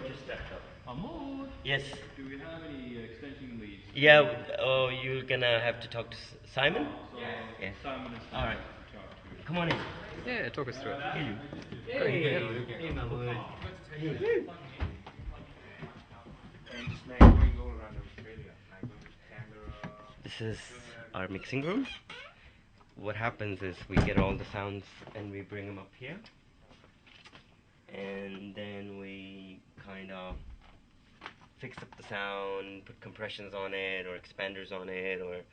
Just stepped up. Mahmoud, Yes. do we have any extension leads? Yeah. Oh, you're gonna have to talk to Simon. So Yeah. Simon is the All right. one to talk to. Come on in. Yeah, talk us through it. Hey, hey, Mahmood. And just like going all around Australia, like going with camera. This is our mixing room. What happens is we get all the sounds and we bring them up here, and then we kind of fix up the sound, put compressions on it, or expanders on it, or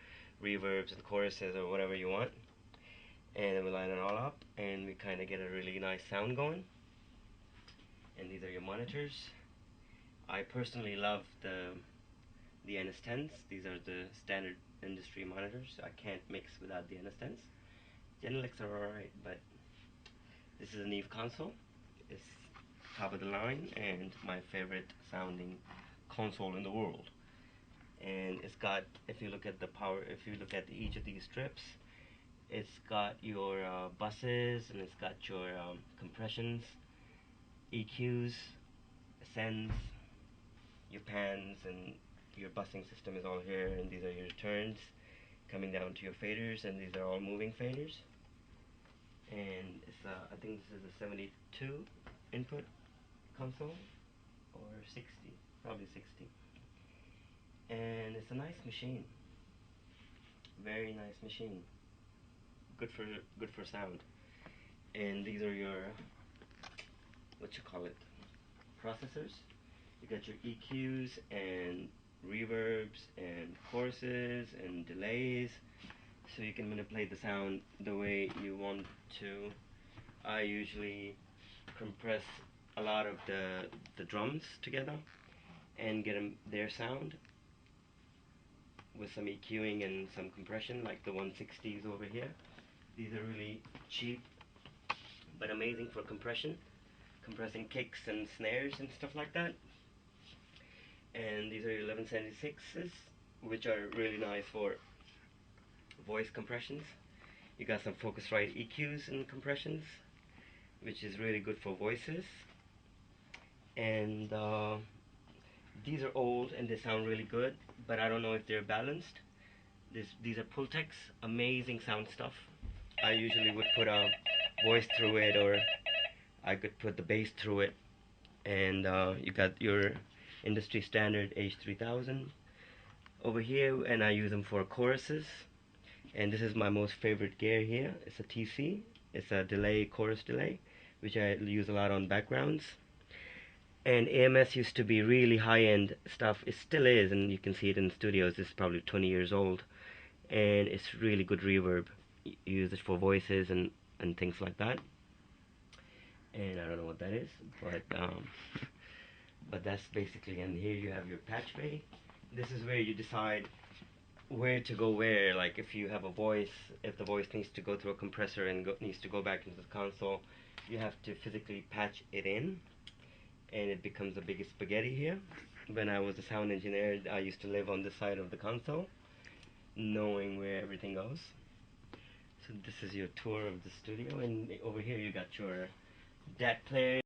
reverbs and choruses, or whatever you want. And then we line it all up, and we kind of get a really nice sound going. And these are your monitors. I personally love the NS10s. These are the standard industry monitors. I can't mix without the NS10s. Genelecs are alright, but this is an Eve console. It's top of the line and my favorite sounding console in the world. And it's got, if you look at the power, if you look at each of these strips, it's got your buses, and it's got your compressions, EQs, sends, your pans, and your busing system is all here, and these are your returns coming down to your faders, and these are all moving faders. And it's I think this is a 72 input console, or 60, probably 60. And it's a nice machine, very nice machine, good for sound. And these are your, what you call it, processors. You got your EQs and reverbs and choruses and delays, so you can manipulate the sound the way you want to. I usually compress a lot of the drums together and get their sound with some EQing and some compression, like the 160s over here. These are really cheap but amazing for compression, compressing kicks and snares and stuff like that. And these are your 1176s, which are really nice for voice compressions. You got some Focusrite EQs and compressions, which is really good for voices. And these are old and they sound really good, but I don't know if they're balanced. These are Pultex, amazing sound stuff. I usually would put a voice through it, or I could put the bass through it. And you got your industry standard H3000 over here, and I use them for choruses. And this is my most favorite gear here. It's a TC. It's a delay, chorus delay, which I use a lot on backgrounds. And AMS used to be really high-end stuff. It still is, and you can see it in studios. It's probably 20 years old, and it's really good reverb. You use it for voices and things like that. And I don't know what that is, but that's basically. And here you have your patch bay. This is where you decide where to go where. Like if you have a voice, if the voice needs to go through a compressor and needs to go back into the console, you have to physically patch it in, and it becomes a big spaghetti here. When I was a sound engineer, I used to live on this side of the console, knowing where everything goes. So this is your tour of the studio, and over here you got your DAT player.